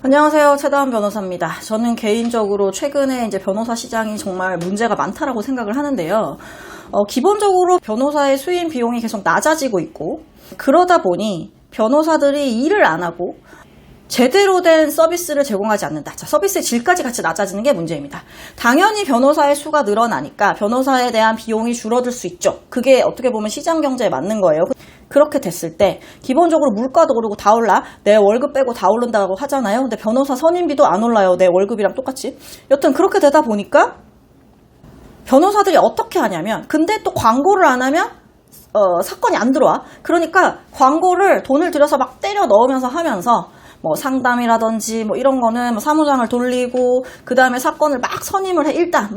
안녕하세요. 최다은 변호사입니다. 저는 개인적으로 최근에 이제 변호사 시장이 정말 문제가 많다라고 생각을 하는데요. 기본적으로 변호사의 수임 비용이 계속 낮아지고 있고, 그러다 보니 변호사들이 일을 안 하고 제대로 된 서비스를 제공하지 않는다. 자, 서비스의 질까지 같이 낮아지는 게 문제입니다. 당연히 변호사의 수가 늘어나니까 변호사에 대한 비용이 줄어들 수 있죠. 그게 어떻게 보면 시장 경제에 맞는 거예요. 그렇게 됐을 때 기본적으로 물가도 오르고 다 올라. 내 월급 빼고 다 오른다고 하잖아요. 근데 변호사 선임비도 안 올라요. 내 월급이랑 똑같이. 여튼 그렇게 되다 보니까 변호사들이 어떻게 하냐면, 근데 또 광고를 안 하면 사건이 안 들어와. 그러니까 광고를 돈을 들여서 막 때려 넣으면서 하면서 뭐 상담이라든지 뭐 이런 거는 뭐 사무장을 돌리고, 그 다음에 사건을 막 선임을 해. 일단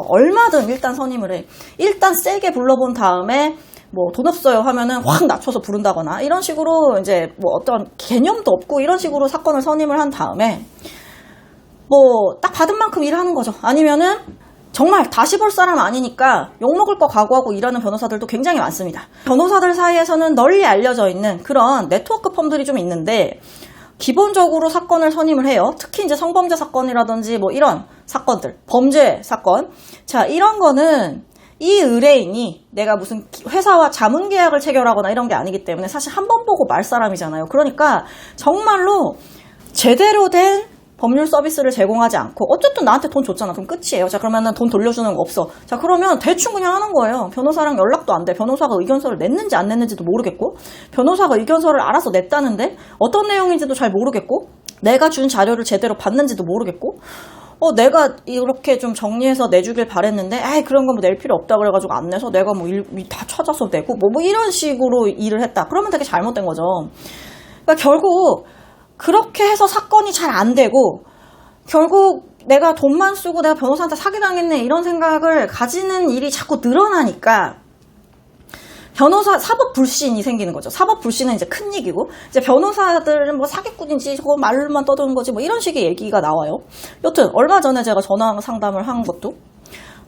얼마든 일단 선임을 해. 일단 세게 불러본 다음에 뭐 돈 없어요 하면은 확 낮춰서 부른다거나, 이런 식으로 이제 뭐 어떤 개념도 없고 이런 식으로 사건을 선임을 한 다음에 뭐 딱 받은 만큼 일하는 거죠. 아니면은 정말 다시 볼 사람 아니니까 욕먹을 거 각오하고 일하는 변호사들도 굉장히 많습니다. 변호사들 사이에서는 널리 알려져 있는 그런 네트워크 펌들이 좀 있는데, 기본적으로 사건을 선임을 해요. 특히 이제 성범죄 사건이라든지 뭐 이런 사건들, 범죄 사건. 자, 이런 거는 이 의뢰인이 내가 무슨 회사와 자문 계약을 체결하거나 이런 게 아니기 때문에 사실 한 번 보고 말 사람이잖아요. 그러니까 정말로 제대로 된 법률 서비스를 제공하지 않고, 어쨌든 나한테 돈 줬잖아. 그럼 끝이에요. 자, 그러면은 돈 돌려주는 거 없어. 자, 그러면 대충 그냥 하는 거예요. 변호사랑 연락도 안 돼. 변호사가 의견서를 냈는지 안 냈는지도 모르겠고, 변호사가 의견서를 알아서 냈다는데 어떤 내용인지도 잘 모르겠고, 내가 준 자료를 제대로 봤는지도 모르겠고, 내가 이렇게 좀 정리해서 내주길 바랬는데, 그런 거 뭐 낼 필요 없다 그래가지고 안 내서 내가 뭐 다 찾아서 내고, 뭐 이런 식으로 일을 했다. 그러면 되게 잘못된 거죠. 그러니까 결국 그렇게 해서 사건이 잘 안 되고, 결국 내가 돈만 쓰고 내가 변호사한테 사기당했네 이런 생각을 가지는 일이 자꾸 늘어나니까 변호사 사법 불신이 생기는 거죠. 사법 불신은 이제 큰 얘기고, 이제 변호사들은 뭐 사기꾼인지 저거 말로만 떠드는 거지 뭐 이런 식의 얘기가 나와요. 여튼 얼마 전에 제가 전화 상담을 한 것도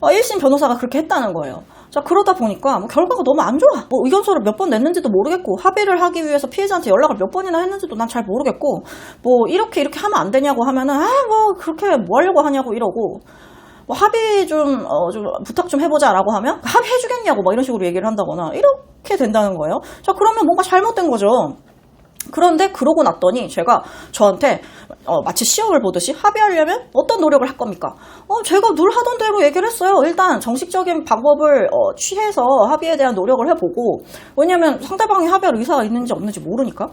1심 변호사가 그렇게 했다는 거예요. 자, 그러다 보니까 뭐 결과가 너무 안 좋아. 뭐 의견서를 몇 번 냈는지도 모르겠고, 합의를 하기 위해서 피해자한테 연락을 몇 번이나 했는지도 난 잘 모르겠고, 뭐 이렇게 하면 안 되냐고 하면은 뭐 그렇게 뭐 하려고 하냐고 이러고, 뭐 합의 좀 부탁 좀 해보자라고 하면 합의해주겠냐고 막 이런 식으로 얘기를 한다거나 이렇게 된다는 거예요. 자, 그러면 뭔가 잘못된 거죠. 그런데 그러고 났더니 제가 저한테 마치 시험을 보듯이 합의하려면 어떤 노력을 할 겁니까? 제가 늘 하던 대로 얘기를 했어요. 일단 정식적인 방법을 취해서 합의에 대한 노력을 해보고, 왜냐면 상대방이 합의할 의사가 있는지 없는지 모르니까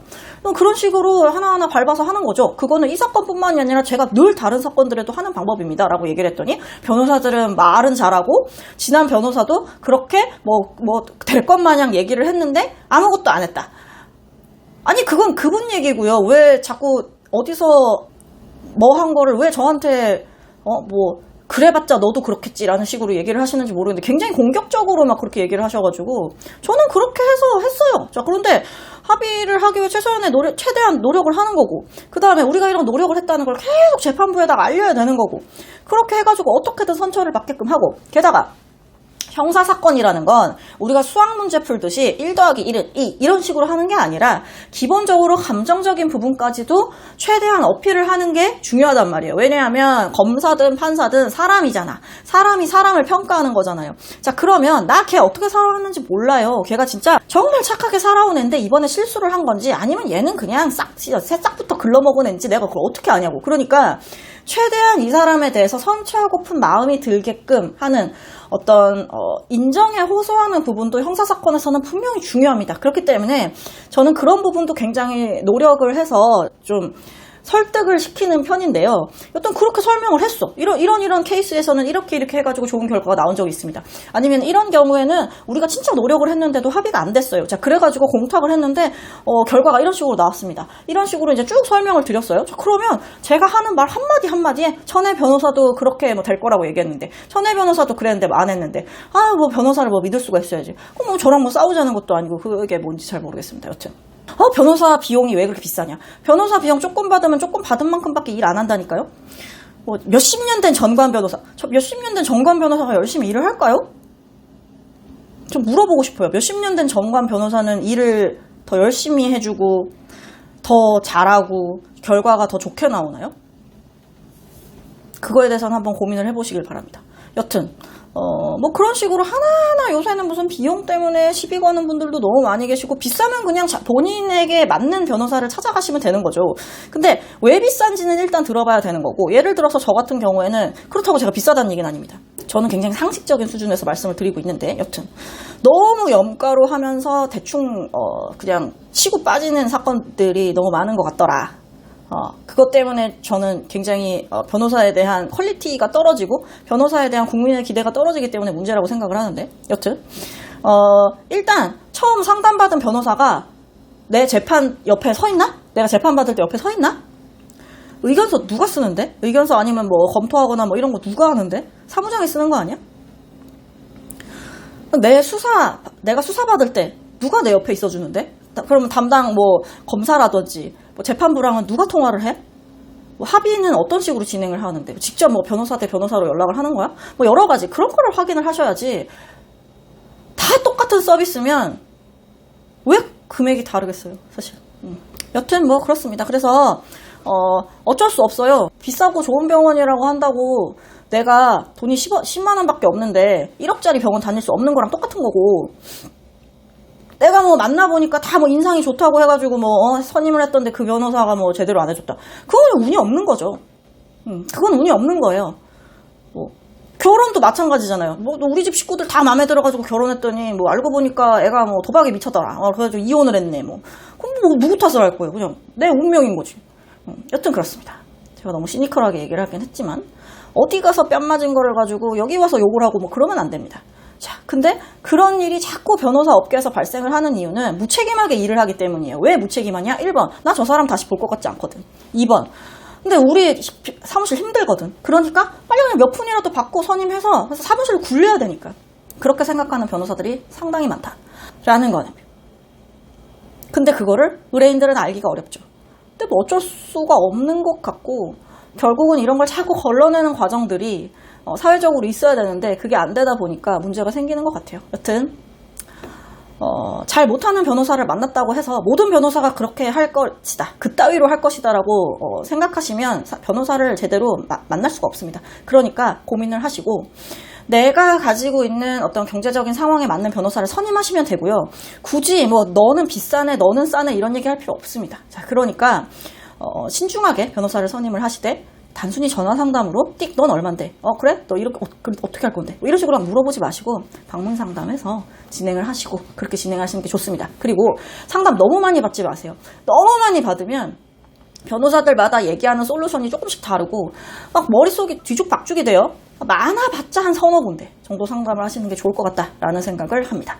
그런 식으로 하나하나 밟아서 하는 거죠. 그거는 이 사건뿐만이 아니라 제가 늘 다른 사건들에도 하는 방법입니다 라고 얘기를 했더니, 변호사들은 말은 잘하고 지난 변호사도 그렇게 뭐 될 것 마냥 얘기를 했는데 아무것도 안 했다. 아니, 그건 그분 얘기고요. 왜 자꾸 어디서 뭐 한 거를 왜 저한테 뭐 그래봤자 너도 그렇겠지라는 식으로 얘기를 하시는지 모르겠는데, 굉장히 공격적으로 막 그렇게 얘기를 하셔가지고 저는 그렇게 해서 했어요. 자, 그런데 합의를 하기 위해 최대한 노력을 하는 거고, 그 다음에 우리가 이런 노력을 했다는 걸 계속 재판부에다가 알려야 되는 거고, 그렇게 해가지고 어떻게든 선처를 받게끔 하고, 게다가 형사사건이라는 건 우리가 수학 문제 풀듯이 1 더하기 1은 2 이런 식으로 하는 게 아니라 기본적으로 감정적인 부분까지도 최대한 어필을 하는 게 중요하단 말이에요. 왜냐하면 검사든 판사든 사람이잖아. 사람이 사람을 평가하는 거잖아요. 자, 그러면 나 걔 어떻게 살아왔는지 몰라요. 걔가 진짜 정말 착하게 살아온 애인데 이번에 실수를 한 건지, 아니면 얘는 그냥 새싹부터 글러먹은 애인지 내가 그걸 어떻게 아냐고. 그러니까 최대한 이 사람에 대해서 선처하고픈 마음이 들게끔 하는 어떤 인정에 호소하는 부분도 형사사건에서는 분명히 중요합니다. 그렇기 때문에 저는 그런 부분도 굉장히 노력을 해서 좀 설득을 시키는 편인데요. 여튼 그렇게 설명을 했어. 이런 케이스에서는 이렇게 해가지고 좋은 결과가 나온 적이 있습니다. 아니면 이런 경우에는 우리가 진짜 노력을 했는데도 합의가 안 됐어요. 자, 그래가지고 공탁을 했는데 결과가 이런 식으로 나왔습니다. 이런 식으로 이제 쭉 설명을 드렸어요. 자, 그러면 제가 하는 말 한마디에 천혜 변호사도 그렇게 뭐 될 거라고 얘기했는데, 천혜 변호사도 그랬는데 뭐 안 했는데, 뭐 변호사를 뭐 믿을 수가 있어야지. 그럼 뭐 저랑 뭐 싸우자는 것도 아니고 그게 뭔지 잘 모르겠습니다. 여튼 변호사 비용이 왜 그렇게 비싸냐? 변호사 비용 조금 받으면 조금 받은 만큼밖에 일 안 한다니까요? 뭐 몇십 년 된 전관 변호사, 몇십 년 된 전관 변호사가 열심히 일을 할까요? 좀 물어보고 싶어요. 몇십 년 된 전관 변호사는 일을 더 열심히 해주고 더 잘하고 결과가 더 좋게 나오나요? 그거에 대해서는 한번 고민을 해보시길 바랍니다. 여튼 뭐 그런 식으로 하나하나 요새는 무슨 비용 때문에 시비 거는 분들도 너무 많이 계시고, 비싸면 그냥 본인에게 맞는 변호사를 찾아가시면 되는 거죠. 근데 왜 비싼지는 일단 들어봐야 되는 거고, 예를 들어서 저 같은 경우에는, 그렇다고 제가 비싸다는 얘기는 아닙니다. 저는 굉장히 상식적인 수준에서 말씀을 드리고 있는데, 여튼 너무 염가로 하면서 대충 그냥 치고 빠지는 사건들이 너무 많은 것 같더라. 그것 때문에 저는 굉장히 변호사에 대한 퀄리티가 떨어지고 변호사에 대한 국민의 기대가 떨어지기 때문에 문제라고 생각을 하는데, 여튼 일단 처음 상담받은 변호사가 내 재판 옆에 서 있나? 내가 재판받을 때 옆에 서 있나? 의견서 누가 쓰는데? 의견서 아니면 뭐 검토하거나 뭐 이런 거 누가 하는데? 사무장이 쓰는 거 아니야? 내가 수사받을 때 누가 내 옆에 있어주는데? 그러면 담당 뭐 검사라든지 뭐 재판부랑은 누가 통화를 해? 뭐 합의는 어떤 식으로 진행을 하는데? 직접 뭐 변호사 대 변호사로 연락을 하는 거야? 뭐 여러 가지 그런 거를 확인을 하셔야지. 다 똑같은 서비스면 왜 금액이 다르겠어요, 사실. 여튼 뭐 그렇습니다. 그래서 어쩔 수 없어요. 비싸고 좋은 병원이라고 한다고 내가 돈이 10만 원밖에 없는데 1억짜리 병원 다닐 수 없는 거랑 똑같은 거고, 내가 뭐 만나보니까 다 뭐 인상이 좋다고 해가지고 뭐 선임을 했던데 그 변호사가 뭐 제대로 안 해줬다. 그건 운이 없는 거죠. 그건 운이 없는 거예요. 뭐 결혼도 마찬가지잖아요. 뭐 우리 집 식구들 다 마음에 들어가지고 결혼했더니 뭐 알고 보니까 애가 뭐 도박에 미쳤더라. 그래가지고 이혼을 했네. 뭐 그럼 뭐 누구 탓을 할 거예요? 그냥 내 운명인 거지. 여튼 그렇습니다. 제가 너무 시니컬하게 얘기를 하긴 했지만, 어디 가서 뺨 맞은 거를 가지고 여기 와서 욕을 하고 뭐 그러면 안 됩니다. 자, 근데 그런 일이 자꾸 변호사 업계에서 발생을 하는 이유는 무책임하게 일을 하기 때문이에요. 왜 무책임하냐? 1번, 나 저 사람 다시 볼 것 같지 않거든. 2번, 근데 우리 사무실 힘들거든. 그러니까 빨리 그냥 몇 푼이라도 받고 선임해서 사무실을 굴려야 되니까. 그렇게 생각하는 변호사들이 상당히 많다라는 거는. 근데 그거를 의뢰인들은 알기가 어렵죠. 근데 뭐 어쩔 수가 없는 것 같고, 결국은 이런 걸 자꾸 걸러내는 과정들이 사회적으로 있어야 되는데 그게 안 되다 보니까 문제가 생기는 것 같아요. 여튼 잘 못하는 변호사를 만났다고 해서 모든 변호사가 그렇게 할 것이다, 그따위로 할 것이다라고 생각하시면 변호사를 제대로 만날 수가 없습니다. 그러니까 고민을 하시고 내가 가지고 있는 어떤 경제적인 상황에 맞는 변호사를 선임하시면 되고요. 굳이 뭐 너는 비싸네, 너는 싸네 이런 얘기 할 필요 없습니다. 자, 그러니까 신중하게 변호사를 선임을 하시되, 단순히 전화 상담으로 띡 넌 얼만데, 그래? 너 이렇게 어떻게 할 건데? 뭐 이런 식으로 막 물어보지 마시고 방문 상담해서 진행을 하시고, 그렇게 진행하시는 게 좋습니다. 그리고 상담 너무 많이 받지 마세요. 너무 많이 받으면 변호사들마다 얘기하는 솔루션이 조금씩 다르고 막 머릿속이 뒤죽박죽이 돼요. 많아봤자 한 서너 군데 정도 상담을 하시는 게 좋을 것 같다라는 생각을 합니다.